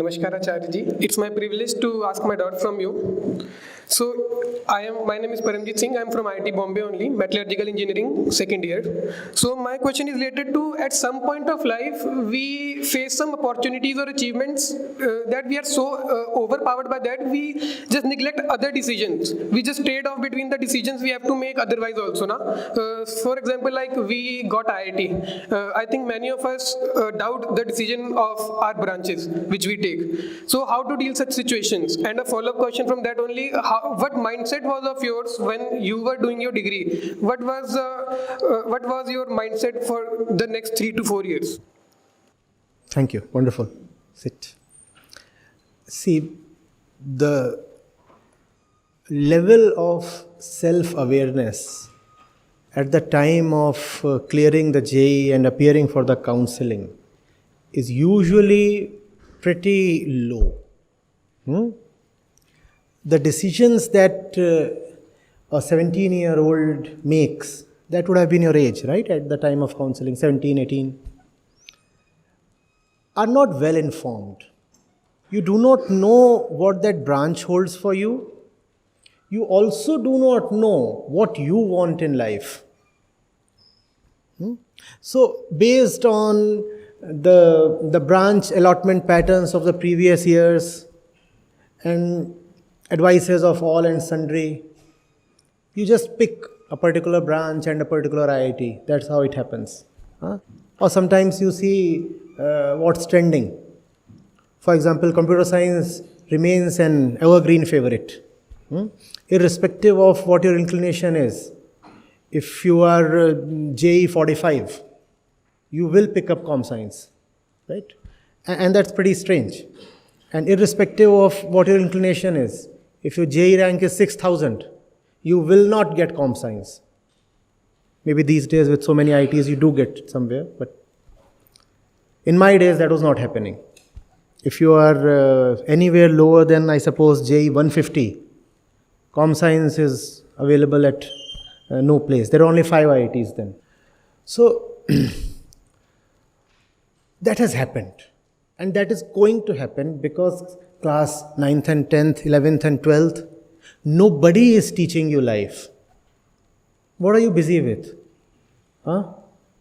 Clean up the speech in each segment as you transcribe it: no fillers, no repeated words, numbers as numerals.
Namaskar Acharya ji. It's my privilege to ask my doubt from you. So, my name is Paramjit Singh. I'm from IIT-Bombay only, metallurgical engineering, second year. So, my question is related to, at some point of life, we face some opportunities or achievements that we are so overpowered by that, we just neglect other decisions. We just trade off between the decisions we have to make otherwise also. For example, like we got IIT. I think many of us doubt the decision of our branches, which we take. So how to deal such situations? And a follow-up question from that only, what mindset was of yours when you were doing your degree? What was your mindset for the next 3 to 4 years? Thank you. Wonderful. Sit. See, the level of self-awareness at the time of clearing the JEE and appearing for the counseling is usually pretty low. The decisions that a 17-year-old makes, that would have been your age, right? At the time of counseling, 17, 18, are not well informed. You do not know what that branch holds for you. You also do not know what you want in life. So, based on the branch allotment patterns of the previous years and advices of all and sundry, you just pick a particular branch and a particular IIT. That's how it happens. Or sometimes you see what's trending. For example, computer science remains an evergreen favorite, irrespective of what your inclination is. If you are JEE 45, you will pick up com science, right? And that's pretty strange. And irrespective of what your inclination is, if your JEE rank is 6,000, you will not get com science. Maybe these days with so many ITs you do get somewhere, but in my days that was not happening. If you are anywhere lower than, I suppose, JEE 150, com science is available at no place. There are only 5 IITs then. So, that has happened. And that is going to happen because class 9th and 10th, 11th and 12th, nobody is teaching you life. What are you busy with?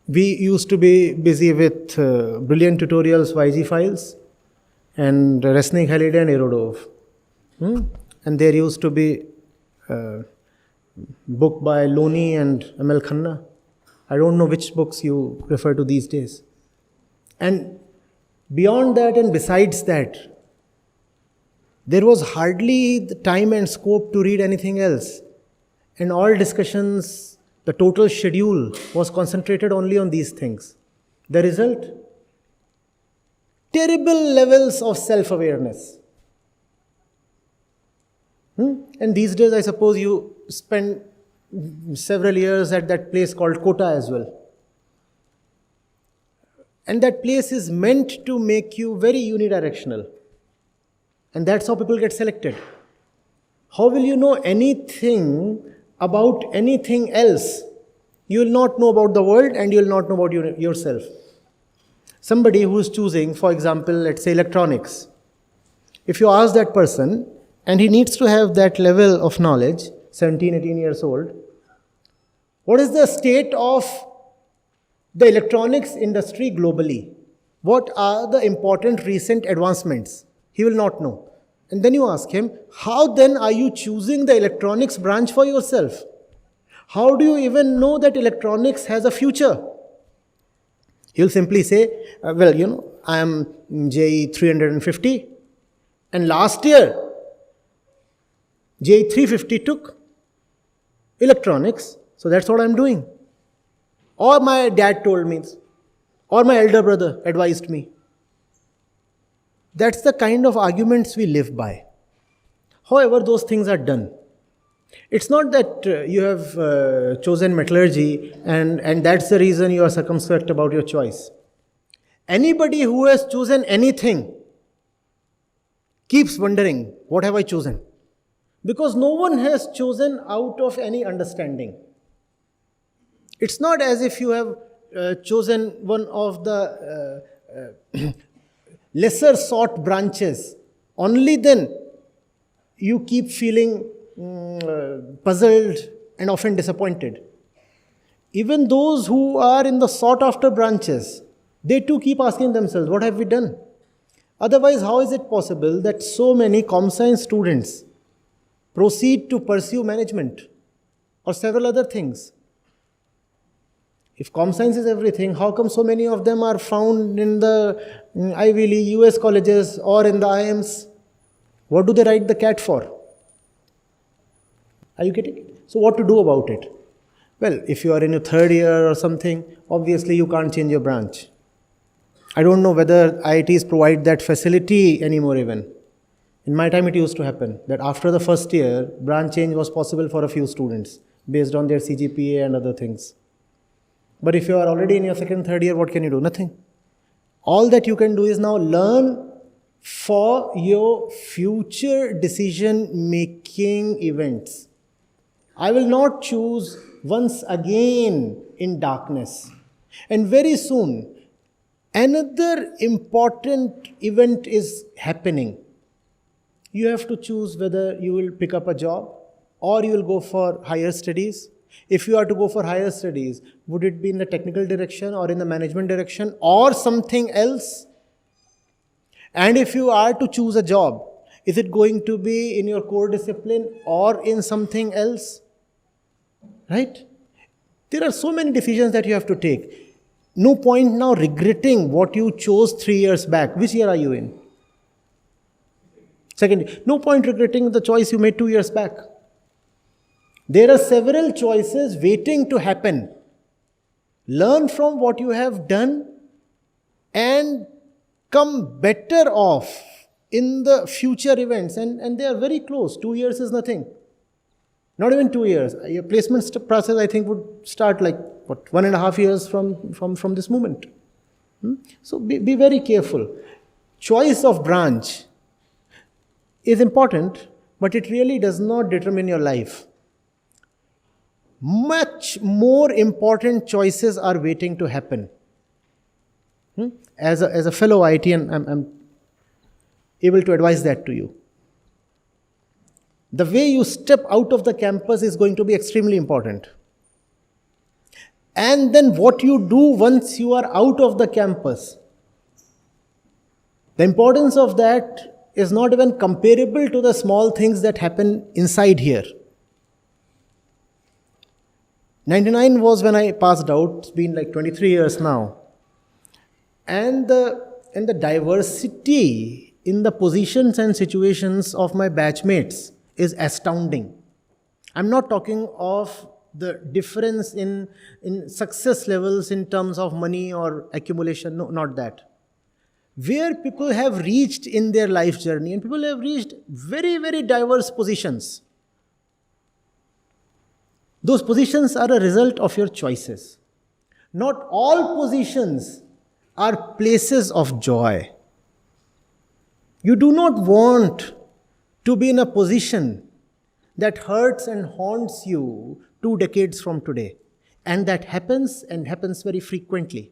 We used to be busy with brilliant tutorials, YG files, and Resnick, Halliday and Aerodove. And there used to be book by Loni and ML Khanna. I don't know which books you refer to these days. And beyond that and besides that, there was hardly the time and scope to read anything else. And all discussions, the total schedule was concentrated only on these things. The result? Terrible levels of self-awareness. And these days, I suppose you spend several years at that place called KOTA as well. And that place is meant to make you very unidirectional. And that's how people get selected. How will you know anything about anything else? You will not know about the world and you will not know about yourself. Somebody who is choosing, for example, let's say electronics. If you ask that person, and he needs to have that level of knowledge, 17, 18 years old, what is the state of the electronics industry globally? What are the important recent advancements? He will not know. And then you ask him, how then are you choosing the electronics branch for yourself? How do you even know that electronics has a future? He'll simply say, I am JEE 350 and last year JEE 350 took electronics, so that's what I'm doing. Or my dad told me, or my elder brother advised me. That's the kind of arguments we live by. However, those things are done. It's not that you have chosen metallurgy and that's the reason you are circumspect about your choice. Anybody who has chosen anything keeps wondering, what have I chosen? Because no one has chosen out of any understanding. It's not as if you have chosen one of the lesser sought branches, only then you keep feeling puzzled and often disappointed. Even those who are in the sought after branches, they too keep asking themselves, what have we done? Otherwise, how is it possible that so many com-science students proceed to pursue management or several other things? If com-science is everything, how come so many of them are found in the Ivy League, US colleges or in the IIMs? What do they write the CAT for? Are you getting it? So what to do about it? Well, if you are in your third year or something, obviously you can't change your branch. I don't know whether IITs provide that facility anymore even. In my time it used to happen that after the first year, branch change was possible for a few students based on their CGPA and other things. But if you are already in your second, third year, what can you do? Nothing. All that you can do is now learn for your future decision-making events. I will not choose once again in darkness. And very soon, another important event is happening. You have to choose whether you will pick up a job or you will go for higher studies. If you are to go for higher studies, would it be in the technical direction or in the management direction or something else? And if you are to choose a job, is it going to be in your core discipline or in something else? Right? There are so many decisions that you have to take. No point now regretting what you chose 3 years back. Which year are you in? Second, no point regretting the choice you made 2 years back. There are several choices waiting to happen. Learn from what you have done and come better off in the future events. And they are very close. 2 years is nothing. Not even 2 years. Your placement process, I think, would start like, 1.5 years from this moment. So be very careful. Choice of branch is important, but it really does not determine your life. Much more important choices are waiting to happen. As a fellow IITian, I'm able to advise that to you. The way you step out of the campus is going to be extremely important. And then what you do once you are out of the campus. The importance of that is not even comparable to the small things that happen inside here. 99 was when I passed out. It's been like 23 years now. And the diversity in the positions and situations of my batchmates is astounding. I'm not talking of the difference in success levels in terms of money or accumulation. No, not that. Where people have reached in their life journey, and people have reached very, very diverse positions. Those positions are a result of your choices. Not all positions are places of joy. You do not want to be in a position that hurts and haunts you 2 decades from today. And that happens and happens very frequently.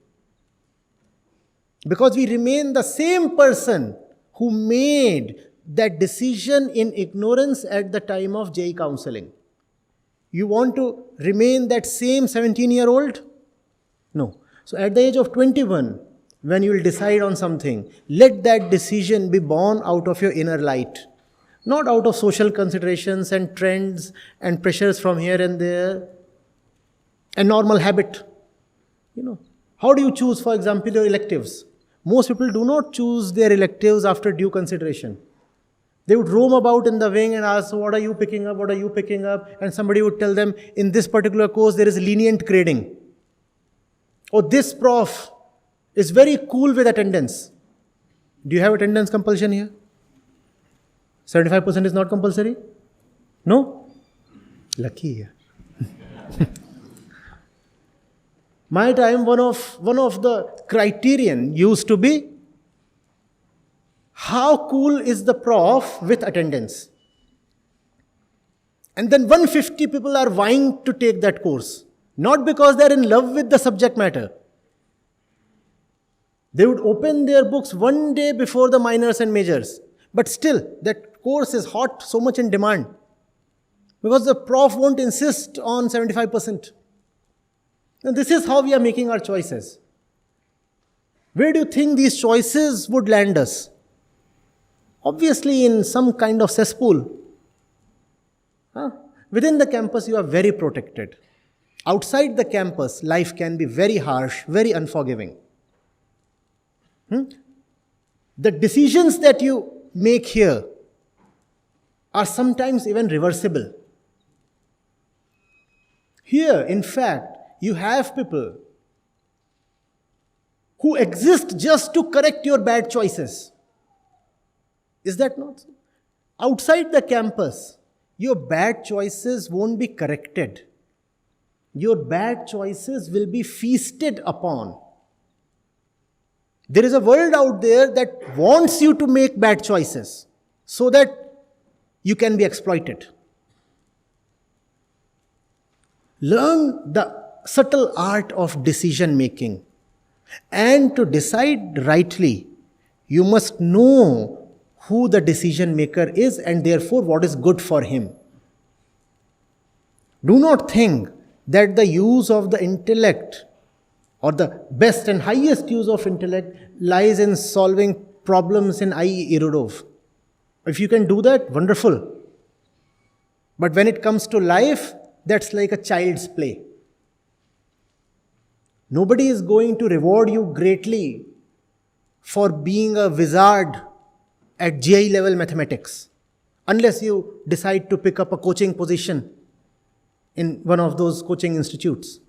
Because we remain the same person who made that decision in ignorance at the time of JEE counseling. You want to remain that same 17-year-old? No. So at the age of 21, when you will decide on something, let that decision be born out of your inner light. Not out of social considerations and trends and pressures from here and there. A normal habit. How do you choose, for example, your electives? Most people do not choose their electives after due consideration. They would roam about in the wing and ask, what are you picking up? What are you picking up? And somebody would tell them, in this particular course, there is lenient grading. Or this prof is very cool with attendance. Do you have attendance compulsion here? 75% is not compulsory? No? Lucky. My time, one of the criterion used to be, how cool is the prof with attendance? And then 150 people are vying to take that course. Not because they're in love with the subject matter. They would open their books one day before the minors and majors. But still, that course is hot, so much in demand. Because the prof won't insist on 75%. And this is how we are making our choices. Where do you think these choices would land us? Obviously in some kind of cesspool. Within the campus, you are very protected. Outside the campus, life can be very harsh, very unforgiving. The decisions that you make here are sometimes even reversible. Here, in fact, you have people who exist just to correct your bad choices. Is that not so? Outside the campus, your bad choices won't be corrected. Your bad choices will be feasted upon. There is a world out there that wants you to make bad choices so that you can be exploited. Learn the subtle art of decision making. And to decide rightly, you must know who the decision maker is and therefore what is good for him. Do not think that the use of the intellect or the best and highest use of intellect lies in solving problems in i.e. Erudov. If you can do that, wonderful. But when it comes to life, that's like a child's play. Nobody is going to reward you greatly for being a wizard at GI level mathematics, unless you decide to pick up a coaching position in one of those coaching institutes.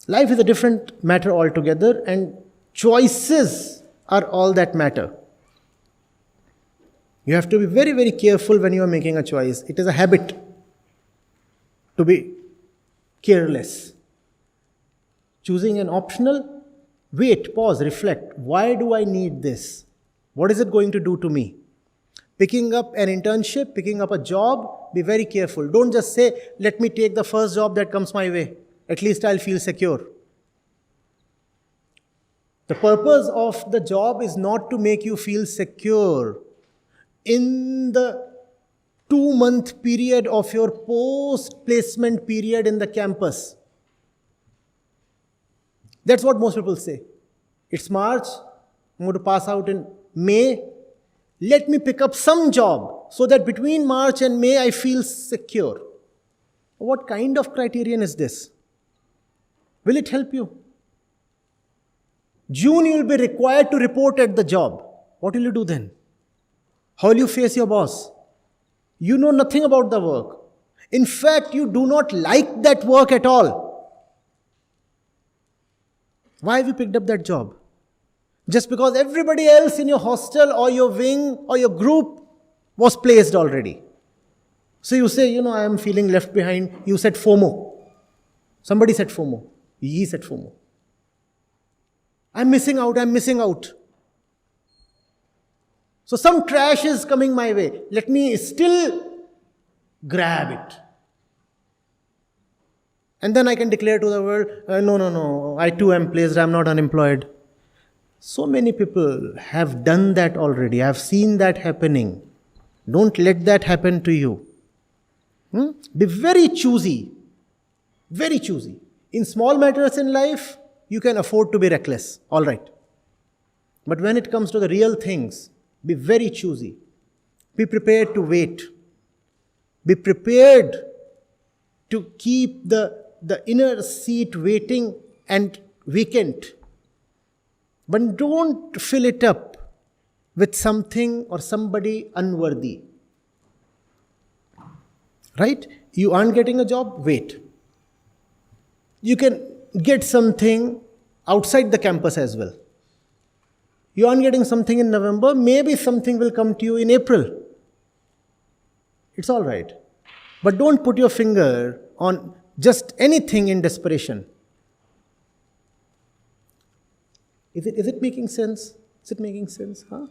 Life is a different matter altogether, and choices are all that matter. You have to be very, very careful when you are making a choice. It is a habit to be careless. Choosing an optional, wait, pause, reflect. Why do I need this? What is it going to do to me? Picking up an internship, picking up a job, be very careful. Don't just say, let me take the first job that comes my way. At least I'll feel secure. The purpose of the job is not to make you feel secure. In the 2-month period of your post-placement period in the campus. That's what most people say. It's March, I'm going to pass out in May. Let me pick up some job so that between March and May I feel secure. What kind of criterion is this? Will it help you? June you will be required to report at the job. What will you do then? How will you face your boss? You know nothing about the work. In fact, you do not like that work at all. Why have you picked up that job? Just because everybody else in your hostel or your wing or your group was placed already. So you say, I am feeling left behind. You said FOMO. Somebody said FOMO. He said FOMO. I'm missing out. So some trash is coming my way. Let me still grab it. And then I can declare to the world, no, I too am placed, I'm not unemployed. So many people have done that already. I've seen that happening. Don't let that happen to you. Be very choosy. Very choosy. In small matters in life, you can afford to be reckless. All right. But when it comes to the real things, be very choosy. Be prepared to wait. Be prepared to keep the inner seat waiting and vacant. But don't fill it up with something or somebody unworthy. Right? You aren't getting a job? Wait. You can get something outside the campus as well. You aren't getting something in November, maybe something will come to you in April. It's all right. But don't put your finger on just anything in desperation. Is it making sense? Is it making sense? Huh?